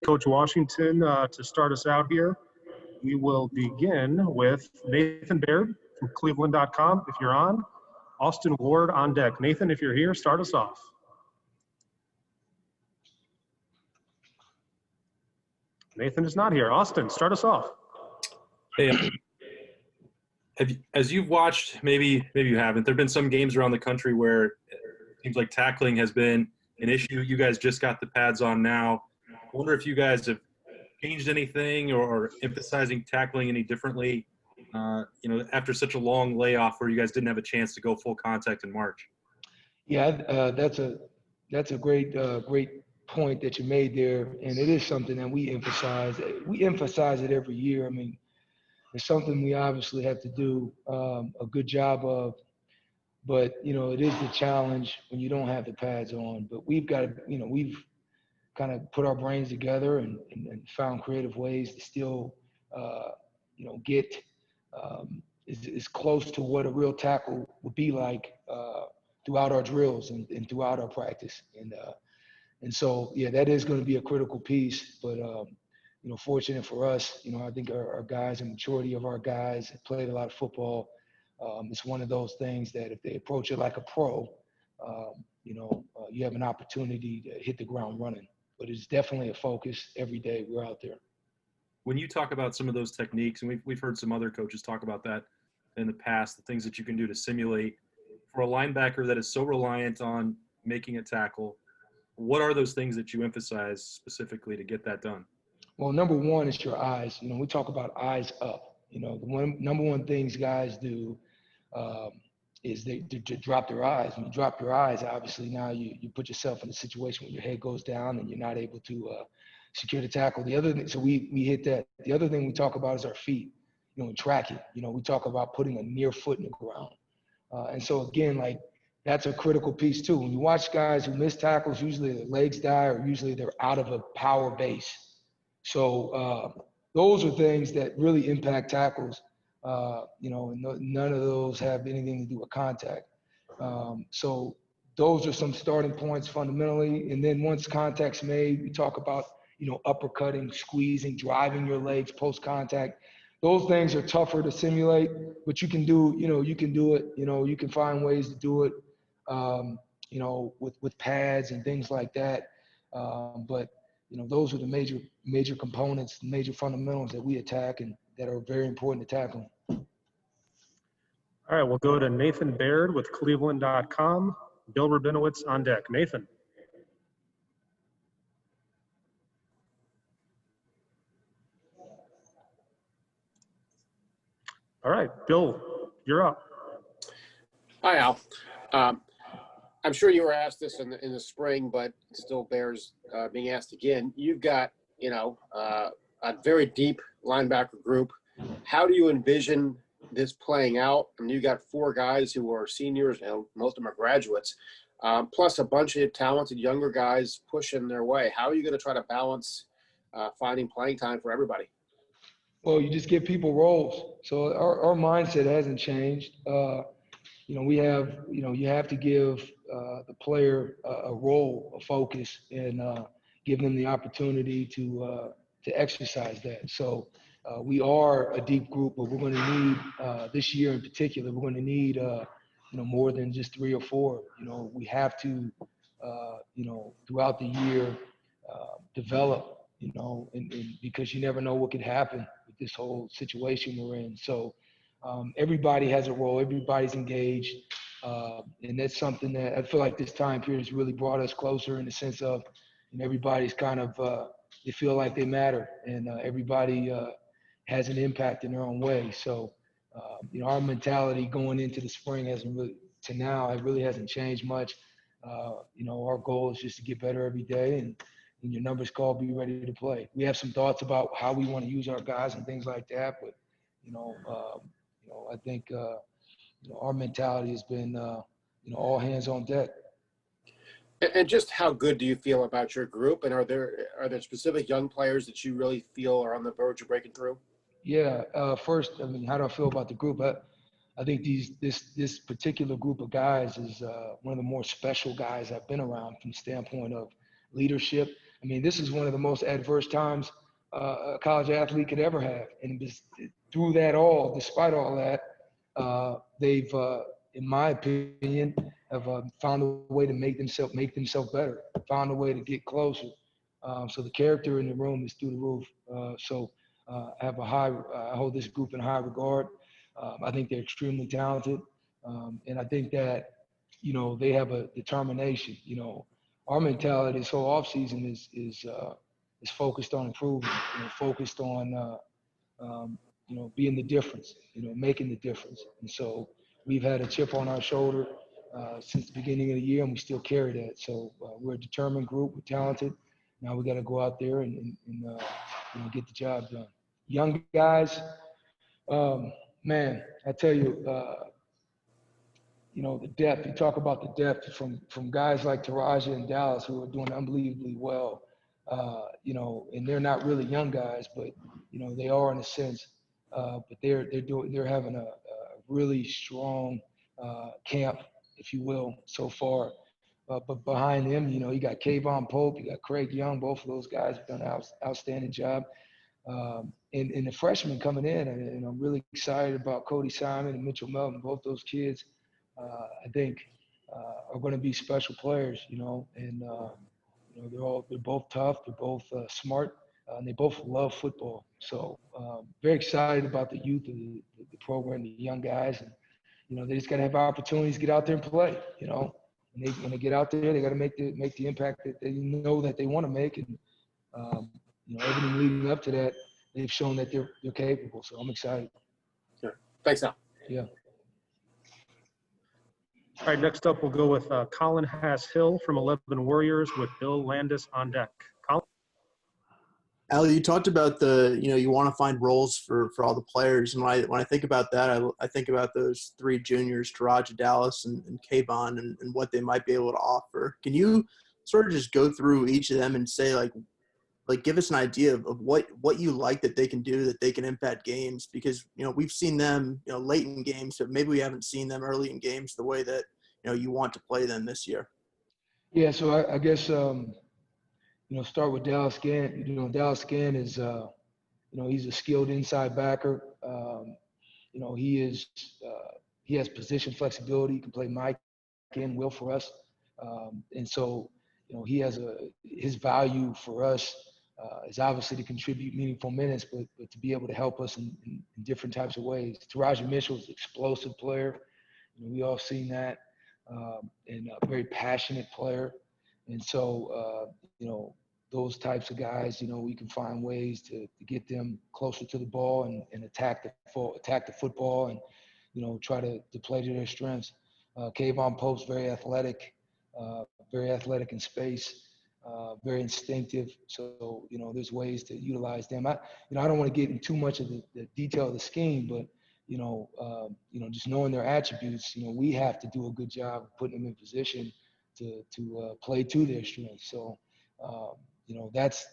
Coach Washington to start us out here. We will begin with Nathan Baird from Cleveland.com. If you're on, Austin Ward on deck. Nathan, if you're here, start us off. Nathan is not here. Austin, start us off. Hey, as you've watched, maybe you haven't, there have been some games around the country where it seems like tackling has been an issue. You guys just got the pads on now. I wonder if you guys have changed anything or emphasizing tackling any differently, after such a long layoff where you guys didn't have a chance to go full contact in March. Yeah, that's a great point that you made there, and it is something that we emphasize. We emphasize it every year. I mean, it's something we obviously have to do a good job of, but it is the challenge when you don't have the pads on. But we've got to, we've kind of put our brains together and found creative ways to still, get as close to what a real tackle would be like throughout our drills and throughout our practice. And so, yeah, that is going to be a critical piece. But, fortunate for us, I think our guys and maturity of our guys have played a lot of football. It's one of those things that if they approach it like a pro, you have an opportunity to hit the ground running. But it's definitely a focus every day we're out there. When you talk about some of those techniques, and we've heard some other coaches talk about that in the past, the things that you can do to simulate for a linebacker that is so reliant on making a tackle, what are those things that you emphasize specifically to get that done? Well, number one is your eyes. We talk about eyes up. The number one things guys do is they drop their eyes. When you drop your eyes, obviously now you put yourself in a situation where your head goes down and you're not able to secure the tackle. The other thing, so we hit that. The other thing we talk about is our feet, and tracking. We talk about putting a near foot in the ground. And so again, that's a critical piece too. When you watch guys who miss tackles, usually their legs die or usually they're out of a power base. So those are things that really impact tackles. And none of those have anything to do with contact. So those are some starting points fundamentally. And then once contact's made, we talk about, uppercutting, squeezing, driving your legs post-contact. Those things are tougher to simulate, but you can do it. You can find ways to do it, with pads and things like that. But those are the major components, major fundamentals that we attack and that are very important to tackle. All right, we'll go to Nathan Baird with Cleveland.com. Bill Rabinowitz on deck. Nathan. All right, Bill, you're up. Hi, Al. I'm sure you were asked this in the spring, but it still bears being asked again. You've got, a very deep linebacker group. How do you envision this playing out? I mean, you got 4 guys who are seniors, most of them are graduates, plus a bunch of talented younger guys pushing their way. How are you going to try to balance finding playing time for everybody? Well, you just give people roles. So our mindset hasn't changed. We have, you have to give the player a role, a focus, and give them the opportunity to exercise that. So we are a deep group, but we're going to need this year in particular. We're going to need more than just 3 or 4. We have to throughout the year develop. And because you never know what could happen with this whole situation we're in. So everybody has a role, everybody's engaged. And that's something that I feel like this time period has really brought us closer in the sense of everybody's kind of, they feel like they matter and everybody has an impact in their own way. So, our mentality going into the spring hasn't really, to now, it really hasn't changed much. Our goal is just to get better every day and when your number's called, be ready to play. We have some thoughts about how we want to use our guys and things like that, but I think our mentality has been all hands on deck. And just how good do you feel about your group? And are there specific young players that you really feel are on the verge of breaking through? Yeah. First, how do I feel about the group? I think this particular group of guys is one of the more special guys I've been around from the standpoint of leadership. I mean, this is one of the most adverse times a college athlete could ever have. And just through that all, despite all that, they've, in my opinion, have found a way to make themselves better, found a way to get closer. So the character in the room is through the roof. I hold this group in high regard. I think they're extremely talented. And I think that, you know, they have a determination. You know, our mentality this whole offseason is focused on improving, you know, focused on, you know, being the difference, you know, making the difference. And so we've had a chip on our shoulder since the beginning of the year, and we still carry that. So we're a determined group. We're talented. Now we got to go out there and you know, get the job done. Young guys, man, I tell you, you know, the depth. You talk about the depth from guys like Taraja and Dallas who are doing unbelievably well. You know, and they're not really young guys, but you know they are in a sense. But they're having a really strong camp, if you will, so far. But behind them, you know, you got Kayvon Pope, you got Craig Young. Both of those guys have done an outstanding job. And the freshmen coming in, and I'm really excited about Cody Simon and Mitchell Melton. Both those kids, I think, are going to be special players. You know, and you know they're both tough, they're both smart, and they both love football. So very excited about the youth of the program, the young guys, and you know they just got to have opportunities to get out there and play. You know, and when they get out there, they got to make the impact that they know that they want to make, and you know everything leading up to that, they've shown that they're capable. So I'm excited. Sure. Thanks, Al. Yeah. All right, next up we'll go with Colin Hass-Hill from 11 Warriors with Bill Landis on deck. Colin? Ali, you talked about you want to find roles for all the players. And when I think about that, I think about those three juniors, Taraja, Dallas, and Kayvon, and what they might be able to offer. Can you sort of just go through each of them and say, like give us an idea of what you like that they can do, that they can impact games? Because, you know, we've seen them, you know, late in games, but maybe we haven't seen them early in games the way that, you know, you want to play them this year. Yeah, so I guess, you know, start with Dallas Gant. You know, Dallas Gant is, you know, he's a skilled inside backer. You know, he has position flexibility. He can play Mike and Will for us. And so, you know, his value for us is obviously to contribute meaningful minutes, but to be able to help us in different types of ways. Taraja Mitchell's an explosive player. You know, we all seen that, and a very passionate player. And so, you know, those types of guys, you know, we can find ways to get them closer to the ball and attack the football and, you know, try to play to their strengths. Kayvon Pope's very athletic in space. Very instinctive. So, you know, there's ways to utilize them. I don't want to get into too much of the detail of the scheme, but, you know, just knowing their attributes, you know, we have to do a good job of putting them in position to play to their strengths. So, you know, that's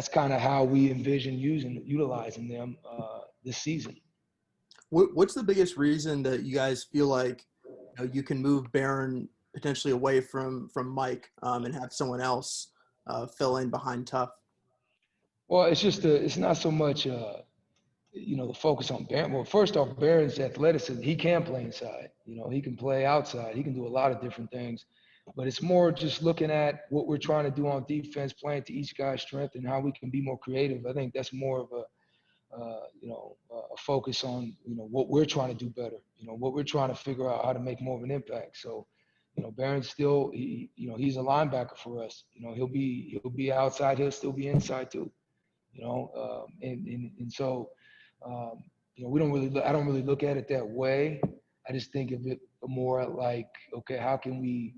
kind of how we envision utilizing them this season. What's the biggest reason that you guys feel like, you know, you can move Barron potentially away from Mike and have someone else fill in behind Tough? Well, it's not so much, you know, the focus on Barron. Well, first off, Barron's athleticism. He can play inside. You know, he can play outside. He can do a lot of different things. But it's more just looking at what we're trying to do on defense, playing to each guy's strength, and how we can be more creative. I think that's more of a focus on, you know, what we're trying to do better. You know, what we're trying to figure out how to make more of an impact. So, you know, Barron's still, you know, he's a linebacker for us. You know, he'll be outside. He'll still be inside too. You know, and so, you know, I don't really look at it that way. I just think of it more like, okay, how can we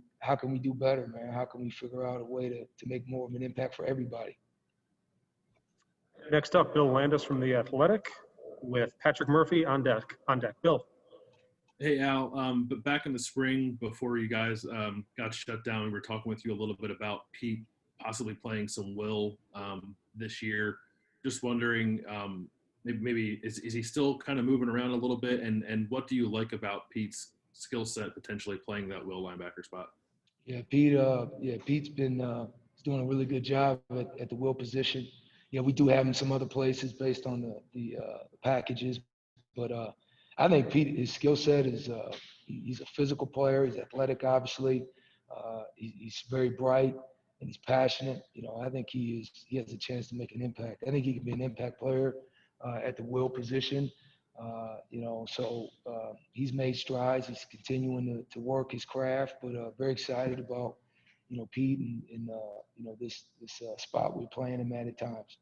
do better, man? How can we figure out a way to make more of an impact for everybody? Next up, Bill Landis from The Athletic with Patrick Murphy on deck. Bill. Hey, Al, but back in the spring, before you guys got shut down, we were talking with you a little bit about Pete possibly playing some Will this year. Just wondering, maybe is he still kind of moving around a little bit? And what do you like about Pete's skill set potentially playing that Will linebacker spot? Yeah, Pete's been doing a really good job at the will position. You know, we do have him some other places based on the packages, but I think Pete, his skill set is he's a physical player. He's athletic, obviously. He's very bright and he's passionate. You know, I think he has a chance to make an impact. I think he can be an impact player at the will position. You know, so he's made strides. He's continuing to work his craft, but very excited about, you know, Pete and you know, this spot we're playing him at times.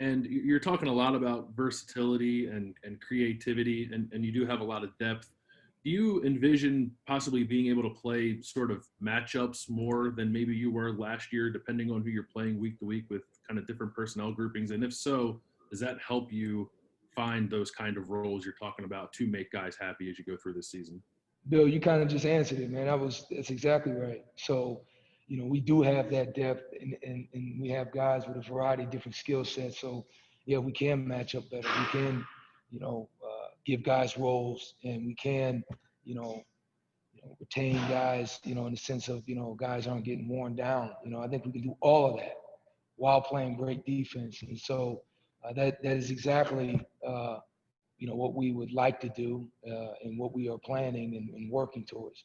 And you're talking a lot about versatility and creativity, and you do have a lot of depth. Do you envision possibly being able to play sort of matchups more than maybe you were last year, depending on who you're playing week to week with kind of different personnel groupings? And if so, does that help you find those kind of roles you're talking about to make guys happy as you go through this season? Bill, you kind of just answered it, man. That's exactly right. So, you know, we do have that depth and we have guys with a variety of different skill sets. So, yeah, we can match up better. We can, you know, give guys roles, and we can, you know, retain guys, you know, in the sense of, you know, guys aren't getting worn down. You know, I think we can do all of that while playing great defense. And so that is exactly, you know, what we would like to do and what we are planning and working towards.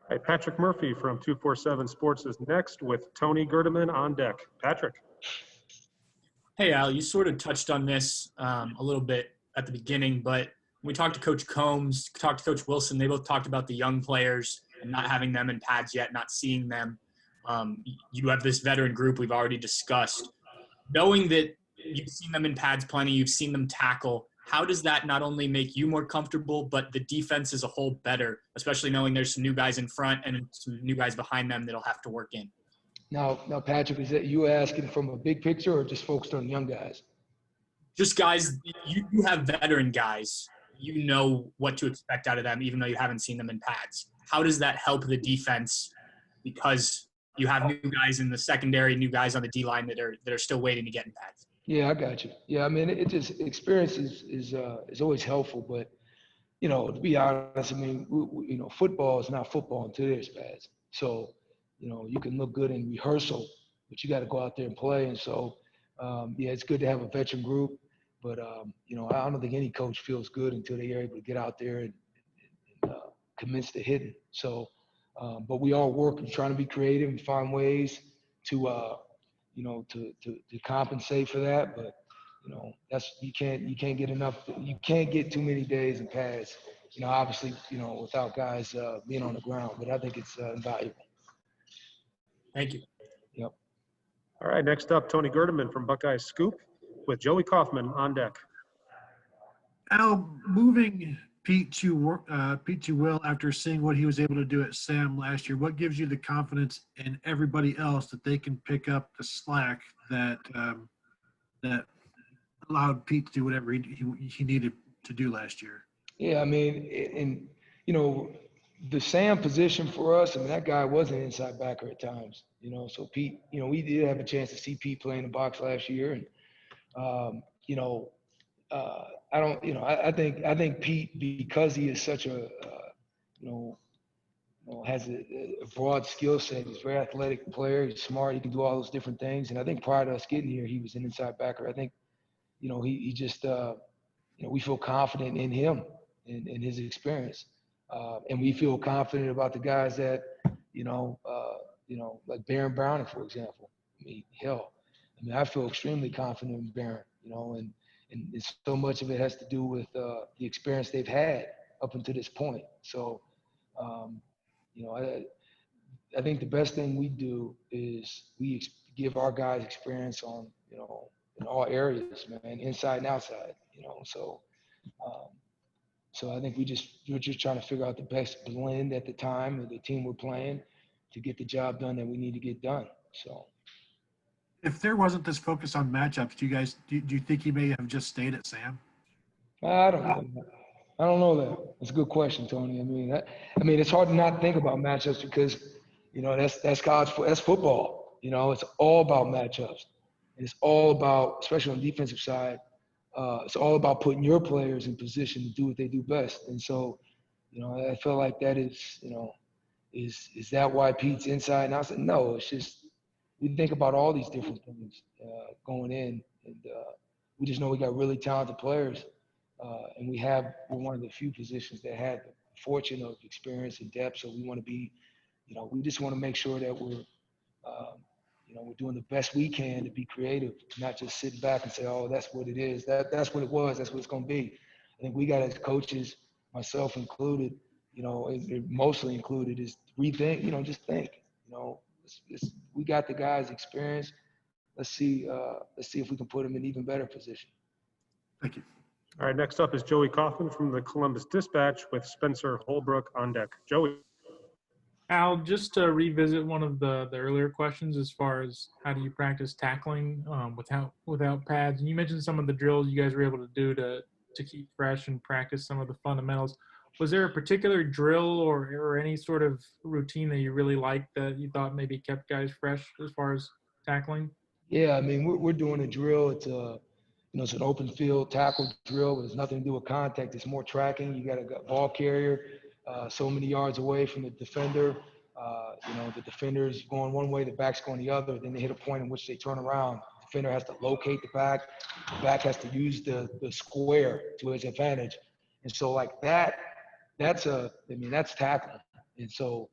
All right, Patrick Murphy from 247 Sports is next with Tony Gerdeman on deck. Patrick. Hey, Al, you sort of touched on this a little bit at the beginning, but when we talked to Coach Combs, talked to Coach Wilson, they both talked about the young players and not having them in pads yet, not seeing them. You have this veteran group we've already discussed. Knowing that you've seen them in pads plenty, you've seen them tackle, how does that not only make you more comfortable, but the defense as a whole better, especially knowing there's some new guys in front and some new guys behind them that'll have to work in? Now, Patrick, is that you asking from a big picture or just focused on young guys? Just guys, you have veteran guys. You know what to expect out of them, even though you haven't seen them in pads. How does that help the defense? Because you have new guys in the secondary, new guys on the D-line that are still waiting to get in pads. Yeah, I got you. Yeah, I mean, it just experience is always helpful, but you know, to be honest, I mean, you know, football is not football until there's pads. So, you know, you can look good in rehearsal, but you got to go out there and play. And so, yeah, it's good to have a veteran group, but you know, I don't think any coach feels good until they are able to get out there and commence to hitting. So, but we are working, trying to be creative and find ways to. You know, to compensate for that, but you know, you can't get enough. You can't get too many days in pads. You know, obviously, you know, without guys being on the ground. But I think it's invaluable. Thank you. Yep. All right, next up, Tony Gerdeman from Buckeye Scoop with Joey Kaufman on deck. Al, moving Pete to Will after seeing what he was able to do at Sam last year, what gives you the confidence in everybody else that they can pick up the slack that that allowed Pete to do whatever he needed to do last year? Yeah, I mean, and you know, the Sam position for us, I mean, that guy was an inside backer at times. You know, so Pete, you know, we did have a chance to see Pete play in the box last year, and you know. I think Pete, because he is such a, has a broad skill set. He's a very athletic player. He's smart. He can do all those different things. And I think prior to us getting here, he was an inside backer. I think, you know, he just, we feel confident in him and in his experience. And we feel confident about the guys that, like Baron Browning, for example. I feel extremely confident in Baron, you know, and so much of it has to do with the experience they've had up until this point. So, I think the best thing we do is we give our guys experience on, you know, in all areas, man, inside and outside, you know. So, I think we're just trying to figure out the best blend at the time of the team we're playing to get the job done that we need to get done. So. If there wasn't this focus on matchups, do you think he may have just stayed at Sam? I don't know that. That's a good question, Tony. I mean, it's hard to not think about matchups because, you know, that's college, that's football. You know, it's all about matchups. And it's all about, especially on the defensive side, it's all about putting your players in position to do what they do best. And so, you know, I feel like that is, you know, is that why Pete's inside? And I said, no, it's just we think about all these different things going in, and we just know we got really talented players, and we're one of the few positions that had the fortune of experience and depth. So we want to be, we just want to make sure that we're doing the best we can to be creative, not just sitting back and say, oh, that's what it is. That's what it was. That's what it's going to be. I think we got as coaches, myself included, mostly included, is rethink, just think, we got the guys' experience. Let's see if we can put them in even better position. Thank you. All right, next up is Joey Kaufman from the Columbus Dispatch with Spencer Holbrook on deck. Joey. Al, just to revisit one of the earlier questions as far as how do you practice tackling without pads, and you mentioned some of the drills you guys were able to do to keep fresh and practice some of the fundamentals. Was there a particular drill or any sort of routine that you really liked that you thought maybe kept guys fresh as far as tackling? Yeah, I mean, we're doing a drill. It's it's an open field tackle drill, but it's nothing to do with contact. It's more tracking. You got a ball carrier so many yards away from the defender. The defender's going one way, the back's going the other. Then they hit a point in which they turn around. The defender has to locate the back. The back has to use the square to his advantage. And so like that's tackling. And so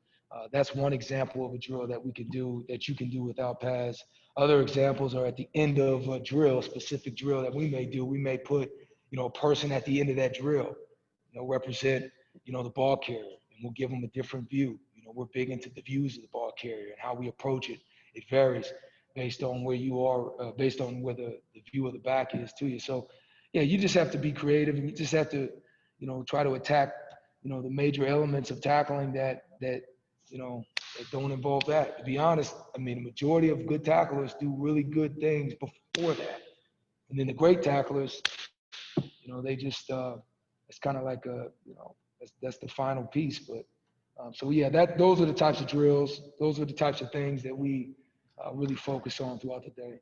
that's one example of a drill that we could do that you can do without pads. Other examples are at the end of a drill, specific drill that we may do. We may put, a person at the end of that drill, represent, the ball carrier, and we'll give them a different view. We're big into the views of the ball carrier and how we approach it. It varies based on where you are, based on where the view of the back is to you. So, yeah, you just have to be creative, and you just have to, try to attack, the major elements of tackling that don't involve that. To be honest, I mean, the majority of good tacklers do really good things before that. And then the great tacklers, they just, it's kind of like that's the final piece. But so yeah, those are the types of drills. Those are the types of things that we really focus on throughout the day.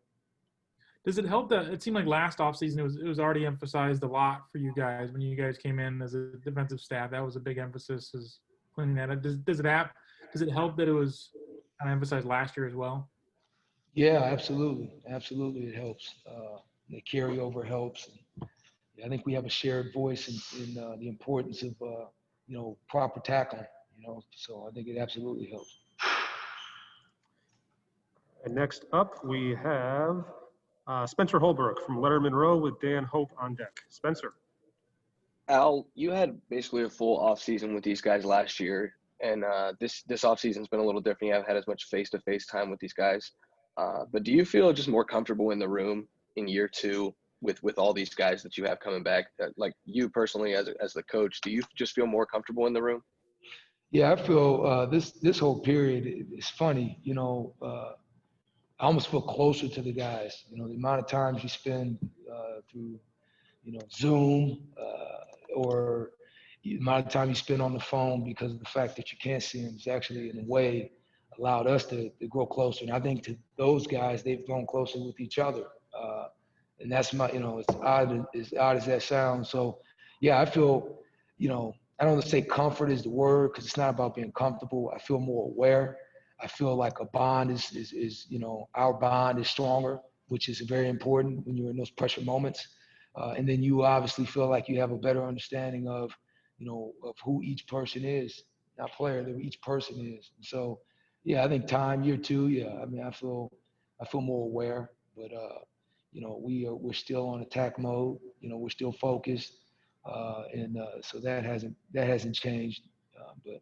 Does it help that it seemed like last offseason it was already emphasized a lot for you guys when you guys came in as a defensive staff? That was a big emphasis, is cleaning that up. Does it help that it was kind of emphasized last year as well? Yeah, absolutely. Absolutely, it helps. The carryover helps. I think we have a shared voice in the importance of, proper tackling, so I think it absolutely helps. And next up, we have Spencer Holbrook from Letterman Row with Dan Hope on deck. Spencer. Al, you had basically a full offseason with these guys last year, and this offseason's been a little different. You haven't had as much face-to-face time with these guys. But do you feel just more comfortable in the room in year two with all these guys that you have coming back? Like you personally as the coach, do you just feel more comfortable in the room? Yeah, I feel this whole period is funny. I almost feel closer to the guys. The amount of times you spend through, Zoom or the amount of time you spend on the phone because of the fact that you can't see them is actually, in a way, allowed us to grow closer. And I think to those guys, they've grown closer with each other. And that's my, as odd as that sounds. So, yeah, I feel, I don't want to say comfort is the word because it's not about being comfortable. I feel more aware. I feel like a bond is our bond is stronger, which is very important when you're in those pressure moments. And then you obviously feel like you have a better understanding of, of who each person is, not player, who each person is. And so, yeah, I think time, year two, yeah, I mean, I feel more aware, but, we're still on attack mode, we're still focused. So that hasn't changed. But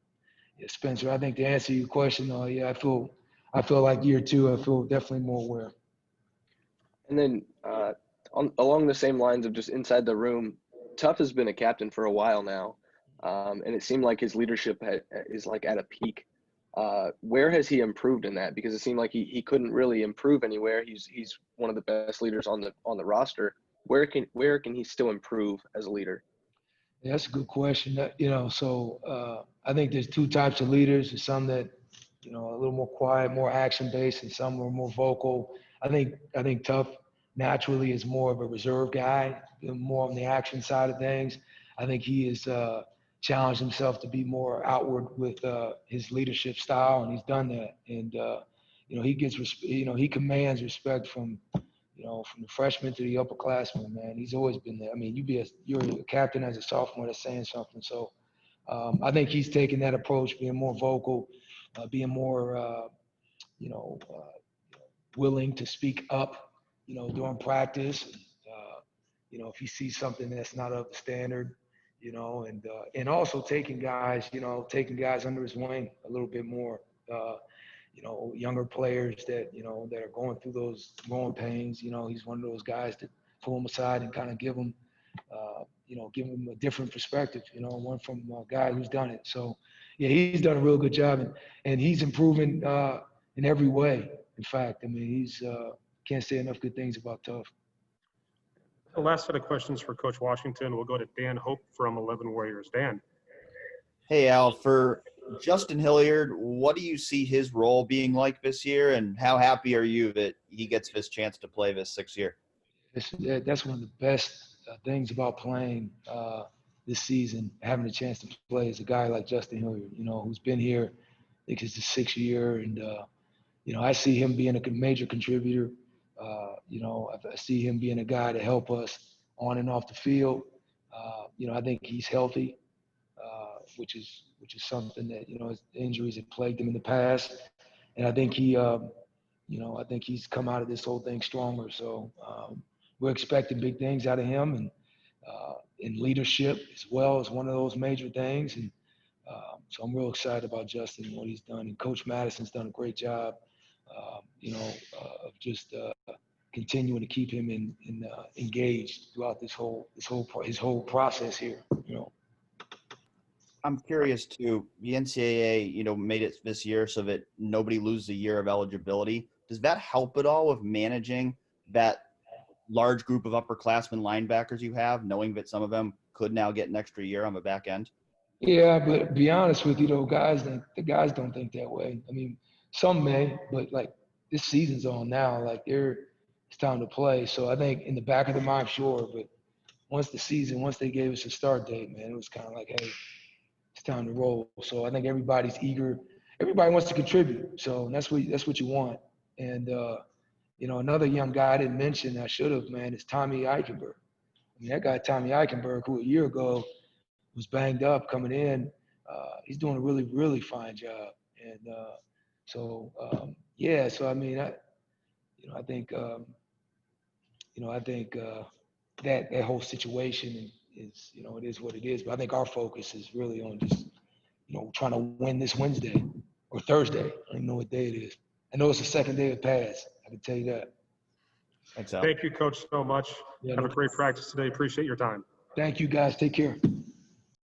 yeah, Spencer, I think to answer your question, yeah, I feel like year two, I feel definitely more aware. And then along the same lines of just inside the room, Tuff has been a captain for a while now, and it seemed like his leadership is like at a peak. Where has he improved in that? Because it seemed like he couldn't really improve anywhere. He's one of the best leaders on the roster. Where can he still improve as a leader? Yeah, that's a good question. So I think there's two types of leaders. There's some that, a little more quiet, more action-based, and some are more vocal. I think Tuff naturally is more of a reserve guy, more on the action side of things. I think he is, challenge himself to be more outward with his leadership style, and he's done that. And he gets, he commands respect from the freshman to the upperclassmen. Man, he's always been there. I mean, you're a captain as a sophomore that's saying something. So I think he's taking that approach, being more vocal, being more, willing to speak up, during practice. If he sees something that's not up to standard, and also taking guys under his wing a little bit more, younger players that, that are going through those growing pains. He's one of those guys that pull them aside and kind of give them a different perspective, one from a guy who's done it. So, yeah, he's done a real good job, and he's improving in every way. In fact, I mean, he's can't say enough good things about Tough. The last set of questions for Coach Washington. We'll go to Dan Hope from 11 Warriors. Dan. Hey, Al, for Justin Hilliard, what do you see his role being like this year, and how happy are you that he gets this chance to play this 6th year? That's one of the best things about playing this season, having a chance to play as a guy like Justin Hilliard, who's been here, I think it's the 6th year, and, I see him being a major contributor. I see him being a guy to help us on and off the field. I think he's healthy, which is something that, his injuries have plagued him in the past. And I think he's come out of this whole thing stronger. So we're expecting big things out of him, and in leadership as well as one of those major things. And so I'm real excited about Justin and what he's done. And Coach Madison's done a great job, of just continuing to keep him engaged throughout his whole process here. I'm curious too. The NCAA, made it this year so that nobody loses a year of eligibility. Does that help at all with managing that large group of upperclassmen linebackers you have, knowing that some of them could now get an extra year on the back end? Yeah, but to be honest with you, the guys don't think that way. I mean, some may, but like this season's on now, like it's time to play. So I think in the back of their mind, sure, but once they gave us a start date, man, it was kind of like, hey, it's time to roll. So I think everybody's eager. Everybody wants to contribute. So that's what you want. And another young guy I didn't mention, I should have, man, is Tommy Eichenberg. I mean, that guy Tommy Eichenberg, who a year ago was banged up coming in, he's doing a really, really fine job. And so I mean, I think that whole situation is, it is what it is. But I think our focus is really on just, trying to win this Wednesday or Thursday. I don't even know what day it is. I know it's the second day of pads. I can tell you that. Thanks, Al. Thank you, Coach, so much. Yeah, Have a great practice today. Appreciate your time. Thank you, guys. Take care.